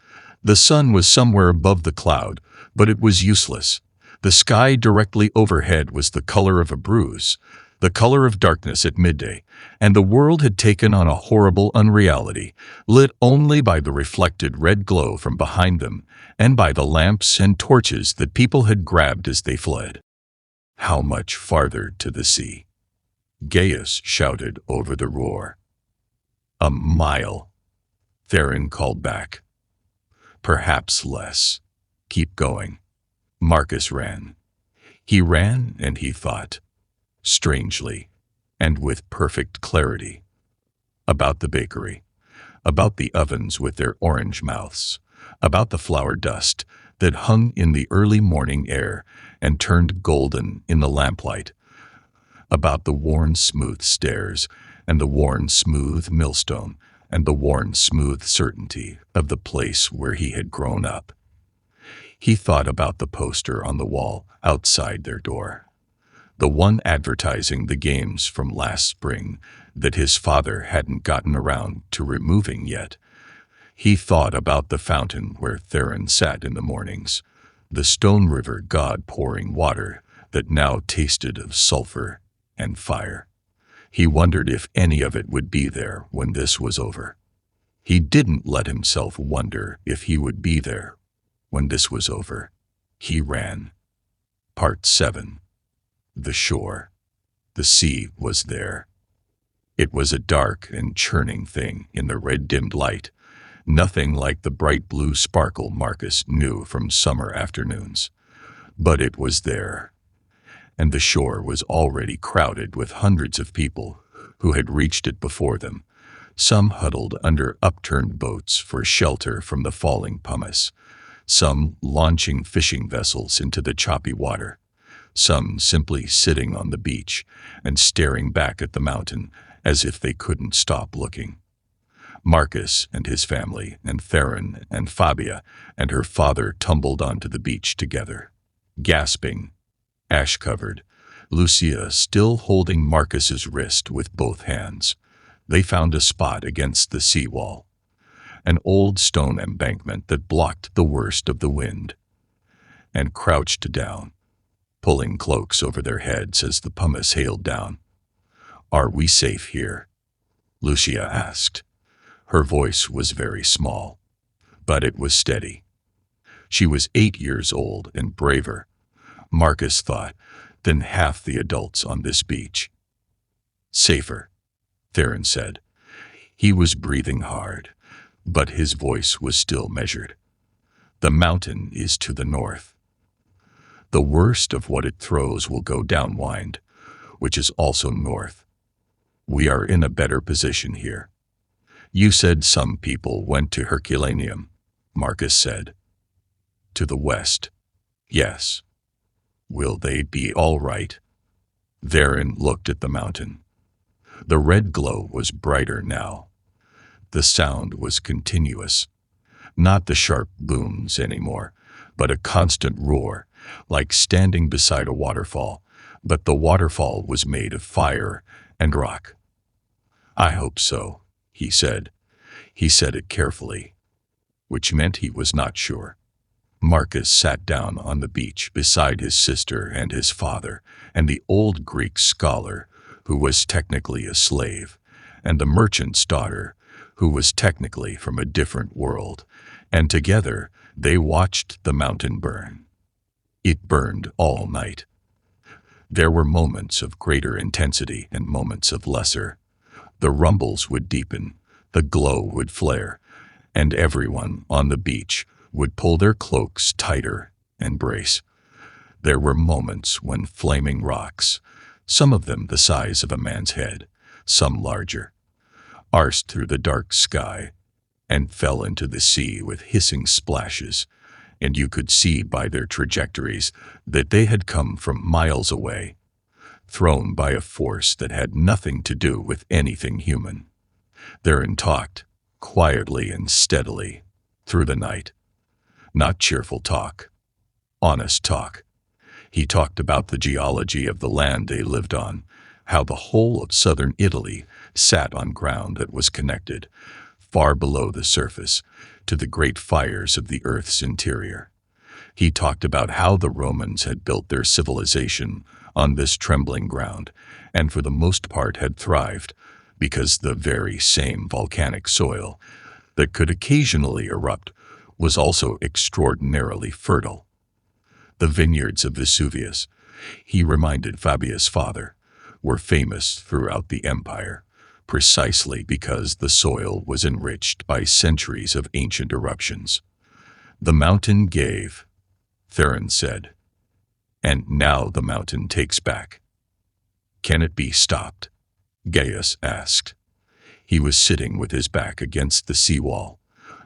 A: The sun was somewhere above the cloud, but it was useless. The sky directly overhead was the color of a bruise, the color of darkness at midday, and the world had taken on a horrible unreality, lit only by the reflected red glow from behind them and by the lamps and torches that people had grabbed as they fled. How much farther to the sea? Gaius shouted over the roar. A mile, Theron called back. Perhaps less. Keep going. Marcus ran. He ran and he thought, strangely, and with perfect clarity, about the bakery, about the ovens with their orange mouths, about the flour dust that hung in the early morning air and turned golden in the lamplight, about the worn smooth stairs and the worn smooth millstone and the worn smooth certainty of the place where he had grown up. He thought about the poster on the wall outside their door, the one advertising the games from last spring that his father hadn't gotten around to removing yet. He thought about the fountain where Theron sat in the mornings, the Stone River god pouring water that now tasted of sulfur and fire. He wondered if any of it would be there when this was over. He didn't let himself wonder if he would be there when this was over. He ran. Part 7. The shore. The sea was there. It was a dark and churning thing in the red-dimmed light, nothing like the bright blue sparkle Marcus knew from summer afternoons. But it was there, and the shore was already crowded with hundreds of people who had reached it before them, some huddled under upturned boats for shelter from the falling pumice, some launching fishing vessels into the choppy water, some simply sitting on the beach and staring back at the mountain as if they couldn't stop looking. Marcus and his family and Theron and Fabia and her father tumbled onto the beach together, gasping, ash-covered, Lucia still holding Marcus's wrist with both hands. They found a spot against the seawall, an old stone embankment that blocked the worst of the wind, and crouched down, pulling cloaks over their heads as the pumice hailed down. "Are we safe here?" Lucia asked. Her voice was very small, but it was steady. She was 8 years old and braver, Marcus thought, than half the adults on this beach. "Safer," Theron said. He was breathing hard, but his voice was still measured. "The mountain is to the north. The worst of what it throws will go downwind, which is also north. We are in a better position here." "You said some people went to Herculaneum," Marcus said. "To the west." "Yes." "Will they be all right?" Theron looked at the mountain. The red glow was brighter now. The sound was continuous, not the sharp booms anymore, but a constant roar, like standing beside a waterfall, but the waterfall was made of fire and rock. "I hope so," he said. He said it carefully, which meant he was not sure. Marcus sat down on the beach beside his sister and his father and the old Greek scholar who was technically a slave, and the merchant's daughter who was technically from a different world, and together they watched the mountain burn. It burned all night. There were moments of greater intensity and moments of lesser. The rumbles would deepen, the glow would flare, and everyone on the beach would pull their cloaks tighter and brace. There were moments when flaming rocks, some of them the size of a man's head, some larger, arced through the dark sky and fell into the sea with hissing splashes, and you could see by their trajectories that they had come from miles away, thrown by a force that had nothing to do with anything human. Theron talked, quietly and steadily, through the night. Not cheerful talk, honest talk. He talked about the geology of the land they lived on, how the whole of southern Italy sat on ground that was connected, far below the surface, to the great fires of the earth's interior. He talked about how the Romans had built their civilization on this trembling ground, and for the most part had thrived, because the very same volcanic soil that could occasionally erupt was also extraordinarily fertile. The vineyards of Vesuvius, he reminded Fabius' father, were famous throughout the empire, precisely because the soil was enriched by centuries of ancient eruptions. The mountain gave, Theron said, and now the mountain takes back. Can it be stopped? Gaius asked. He was sitting with his back against the seawall,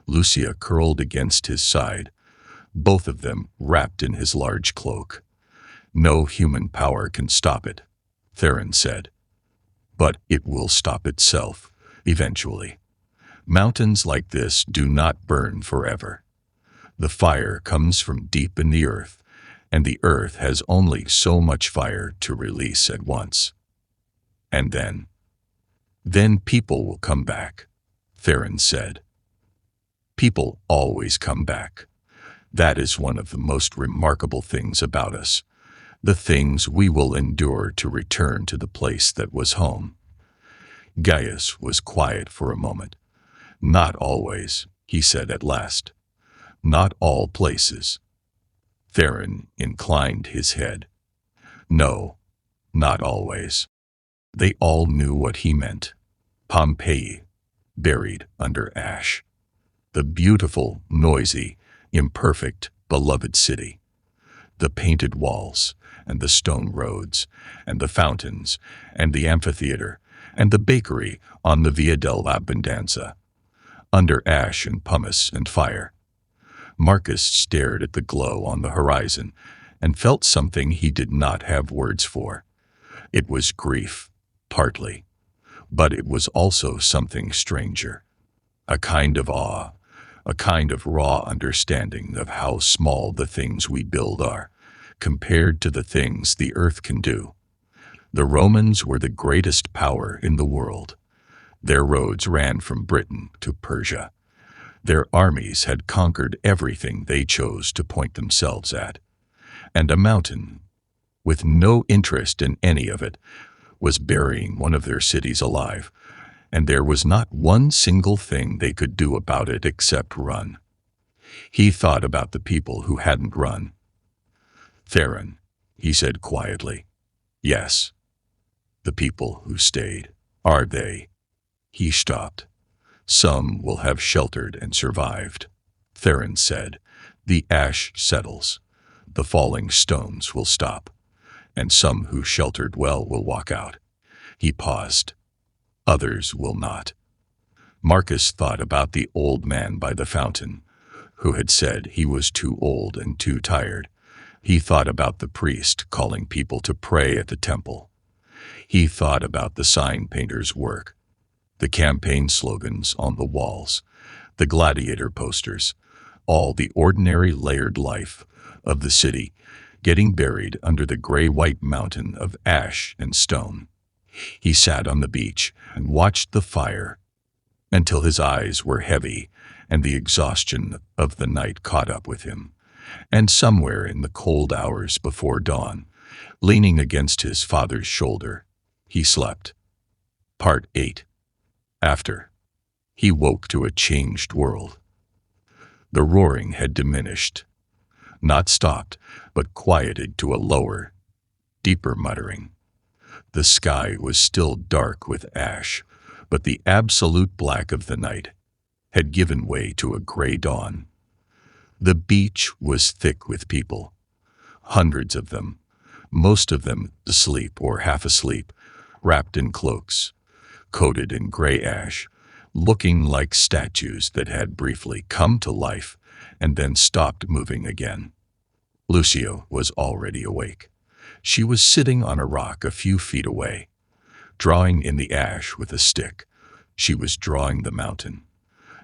A: Lucia curled against his side, both of them wrapped in his large cloak. No human power can stop it, Theron said. But it will stop itself, eventually. Mountains like this do not burn forever. The fire comes from deep in the earth, and the earth has only so much fire to release at once. And then people will come back, Theron said. People always come back. That is one of the most remarkable things about us, the things we will endure to return to the place that was home. Gaius was quiet for a moment. Not always, he said at last. Not all places. Theron inclined his head. No, not always. They all knew what he meant. Pompeii, buried under ash. The beautiful, noisy, imperfect, beloved city. The painted walls, and the stone roads, and the fountains, and the amphitheater, and the bakery on the Via dell'Abbondanza. Under ash and pumice and fire. Marcus stared at the glow on the horizon and felt something he did not have words for. It was grief, partly, but it was also something stranger, a kind of awe, a kind of raw understanding of how small the things we build are, compared to the things the earth can do. The Romans were the greatest power in the world. Their roads ran from Britain to Persia. Their armies had conquered everything they chose to point themselves at. And a mountain, with no interest in any of it, was burying one of their cities alive, and there was not one single thing they could do about it except run. He thought about the people who hadn't run. Theron, he said quietly. Yes. The people who stayed. Are they? He stopped. Some will have sheltered and survived, Theron said. The ash settles. The falling stones will stop. And some who sheltered well will walk out. He paused. Others will not. Marcus thought about the old man by the fountain, who had said he was too old and too tired. He thought about the priest calling people to pray at the temple. He thought about the sign painter's work, the campaign slogans on the walls, the gladiator posters, all the ordinary layered life of the city getting buried under the gray-white mountain of ash and stone. He sat on the beach and watched the fire until his eyes were heavy and the exhaustion of the night caught up with him. And somewhere in the cold hours before dawn, leaning against his father's shoulder, he slept. Part 8. After. He woke to a changed world. The roaring had diminished. Not stopped, but quieted to a lower, deeper muttering. The sky was still dark with ash, but the absolute black of the night had given way to a gray dawn. The beach was thick with people, hundreds of them, most of them asleep or half asleep, wrapped in cloaks, coated in gray ash, looking like statues that had briefly come to life and then stopped moving again. Lucia was already awake. She was sitting on a rock a few feet away, drawing in the ash with a stick. She was drawing the mountain,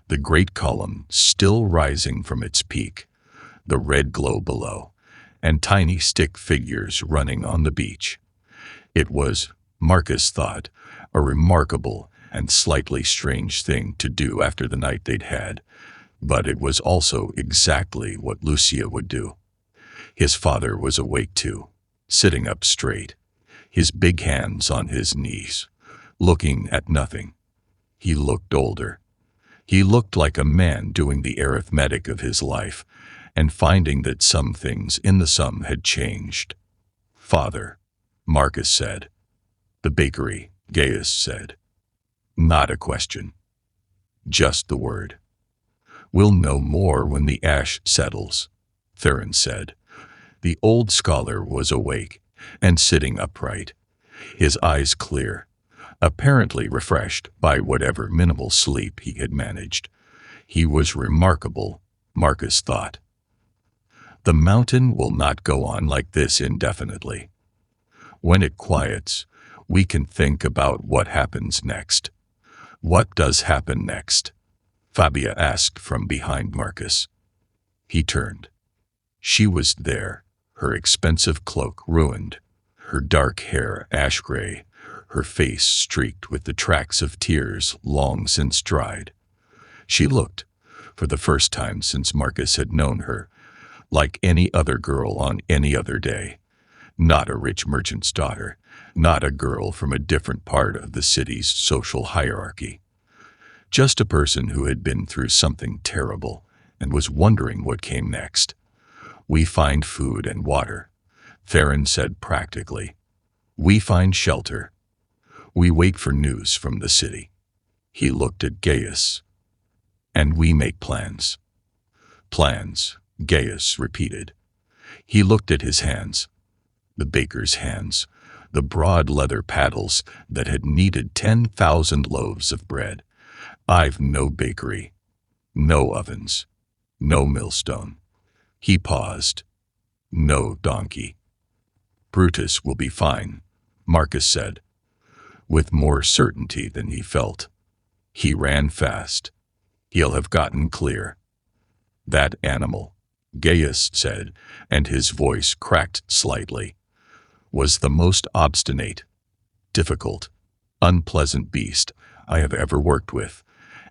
A: the great column still rising from its peak, the red glow below, and tiny stick figures running on the beach. It was, Marcus thought, a remarkable and slightly strange thing to do after the night they'd had, but it was also exactly what Lucia would do. His father was awake too, sitting up straight, his big hands on his knees, looking at nothing. He looked older. He looked like a man doing the arithmetic of his life and finding that some things in the sum had changed. "Father," Marcus said. "The bakery," Gaius said. Not a question. Just the word. "We'll know more when the ash settles," Theron said. The old scholar was awake and sitting upright, his eyes clear, apparently refreshed by whatever minimal sleep he had managed. He was remarkable, Marcus thought. The mountain will not go on like this indefinitely. When it quiets, we can think about what happens next. What does happen next? Fabia asked from behind Marcus. He turned. She was there, her expensive cloak ruined, her dark hair ash-gray, her face streaked with the tracks of tears long since dried. She looked, for the first time since Marcus had known her, like any other girl on any other day. Not a rich merchant's daughter, not a girl from a different part of the city's social hierarchy. Just a person who had been through something terrible and was wondering what came next. "We find food and water," Theron said practically. "We find shelter. We wait for news from the city." He looked at Gaius. "And we make plans." "Plans," Gaius repeated. He looked at his hands. The baker's hands, the broad leather paddles that had kneaded 10,000 loaves of bread. "I've no bakery, no ovens, no millstone." He paused. "No donkey." "Brutus will be fine," Marcus said, with more certainty than he felt. "He ran fast. He'll have gotten clear." "That animal," Gaius said, and his voice cracked slightly, "was the most obstinate, difficult, unpleasant beast I have ever worked with,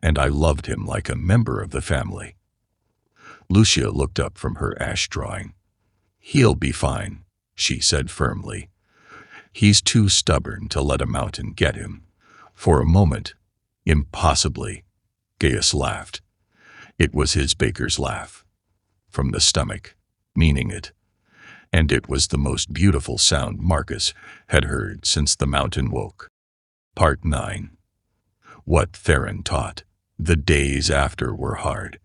A: and I loved him like a member of the family." Lucia looked up from her ash drawing. "He'll be fine," she said firmly. "He's too stubborn to let a mountain get him." For a moment, impossibly, Gaius laughed. It was his baker's laugh. From the stomach, meaning it. And it was the most beautiful sound Marcus had heard since the mountain woke. Part 9. What Theron taught. The days after were hard.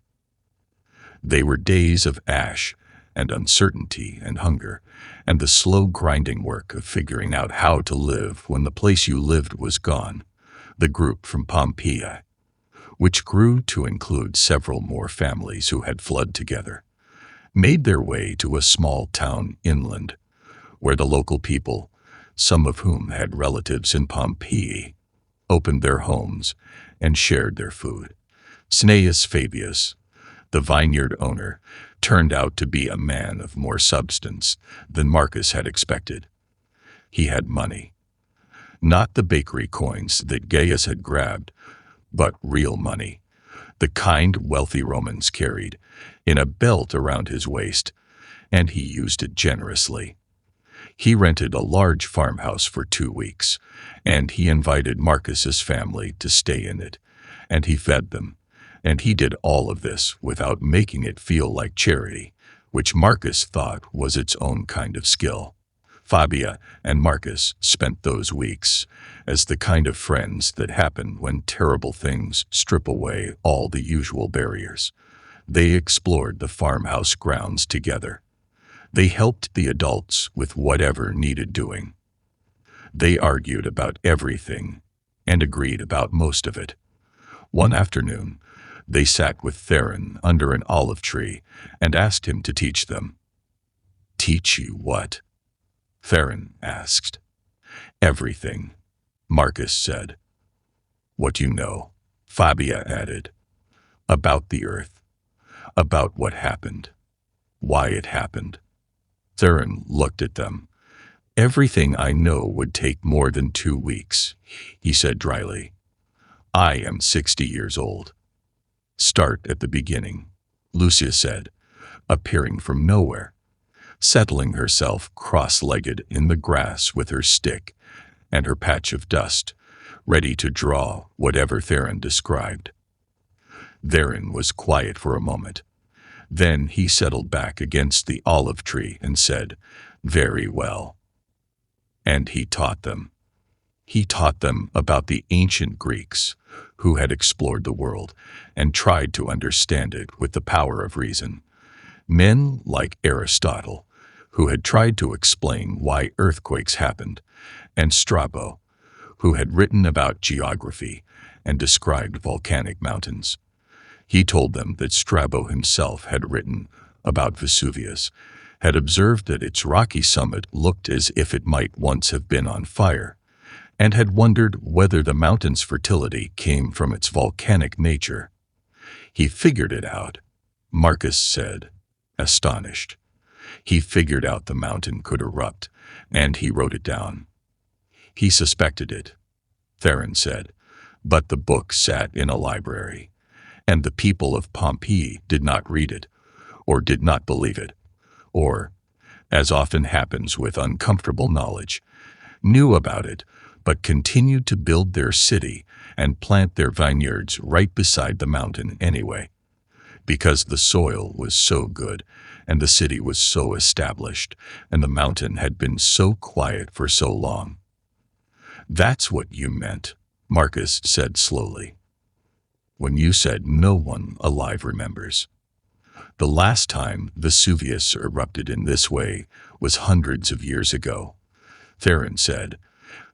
A: They were days of ash and uncertainty and hunger, and the slow grinding work of figuring out how to live when the place you lived was gone. The group from Pompeii, which grew to include several more families who had fled together, made their way to a small town inland, where the local people, some of whom had relatives in Pompeii, opened their homes and shared their food. Cnaeus Fabius, the vineyard owner, turned out to be a man of more substance than Marcus had expected. He had money. Not the bakery coins that Gaius had grabbed, but real money, the kind wealthy Romans carried, in a belt around his waist, and he used it generously. He rented a large farmhouse for 2 weeks, and he invited Marcus's family to stay in it, and he fed them. And he did all of this without making it feel like charity, which Marcus thought was its own kind of skill. Fabia and Marcus spent those weeks as the kind of friends that happen when terrible things strip away all the usual barriers. They explored the farmhouse grounds together. They helped the adults with whatever needed doing. They argued about everything and agreed about most of it. One afternoon, They sat with Theron under an olive tree and asked him to teach them. "Teach you what?" Theron asked. "Everything," Marcus said. "What you know," Fabia added. "About the Earth. About what happened. Why it happened." Theron looked at them. "Everything I know would take more than 2 weeks," he said dryly. "I am 60 years old." "Start at the beginning," Lucia said, appearing from nowhere, settling herself cross-legged in the grass with her stick and her patch of dust, ready to draw whatever Theron described. Theron was quiet for a moment. Then he settled back against the olive tree and said, "Very well." And he taught them. He taught them about the ancient Greeks who had explored the world and tried to understand it with the power of reason. Men like Aristotle, who had tried to explain why earthquakes happened, and Strabo, who had written about geography and described volcanic mountains. He told them that Strabo himself had written about Vesuvius, had observed that its rocky summit looked as if it might once have been on fire, and had wondered whether the mountain's fertility came from its volcanic nature. "He figured it out," Marcus said, astonished. "He figured out the mountain could erupt, and he wrote it down." "He suspected it," Theron said, "but the book sat in a library, and the people of Pompeii did not read it, or did not believe it, or, as often happens with uncomfortable knowledge, knew about it, but continued to build their city and plant their vineyards right beside the mountain anyway, because the soil was so good, and the city was so established, and the mountain had been so quiet for so long." "That's what you meant," Marcus said slowly, "when you said no one alive remembers. The last time Vesuvius erupted in this way was hundreds of years ago," Theron said,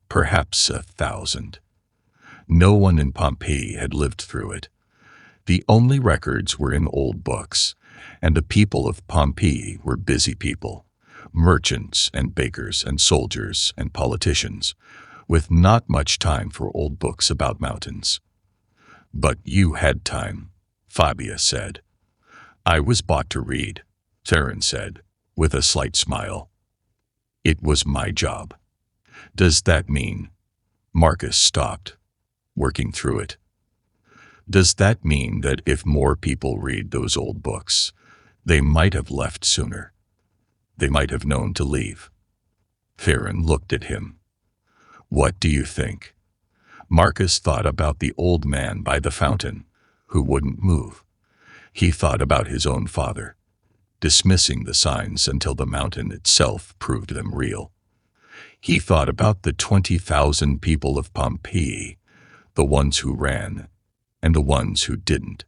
A: "perhaps 1,000. No one in Pompeii had lived through it. The only records were in old books, and the people of Pompeii were busy people, merchants and bakers and soldiers and politicians, with not much time for old books about mountains." "But you had time," Fabia said. "I was bought to read," Theron said, with a slight smile. "It was my job." "Does that mean—" Marcus stopped, working through it. "Does that mean that if more people read those old books, they might have left sooner? They might have known to leave?" Theron looked at him. "What do you think?" Marcus thought about the old man by the fountain, who wouldn't move. He thought about his own father, dismissing the signs until the mountain itself proved them real. He thought about the 20,000 people of Pompeii, the ones who ran and the ones who didn't,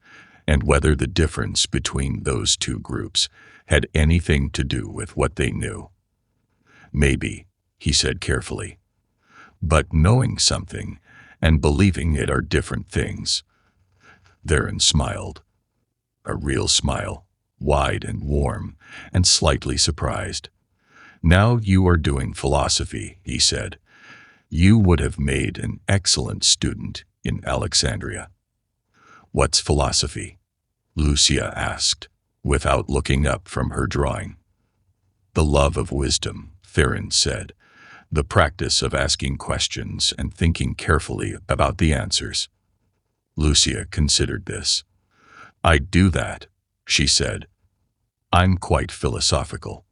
A: and whether the difference between those two groups had anything to do with what they knew. "Maybe," he said carefully. "But knowing something and believing it are different things." Theron smiled. A real smile, wide and warm, and slightly surprised. "Now you are doing philosophy," he said. "You would have made an excellent student in Alexandria." "What's philosophy?" Lucia asked, without looking up from her drawing. "The love of wisdom," Theron said. "The practice of asking questions and thinking carefully about the answers." Lucia considered this. "I do that," she said. "I'm quite philosophical."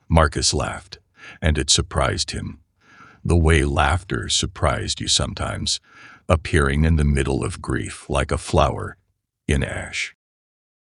A: Marcus laughed, and it surprised him. The way laughter surprised you sometimes, appearing in the middle of grief like a flower in ash.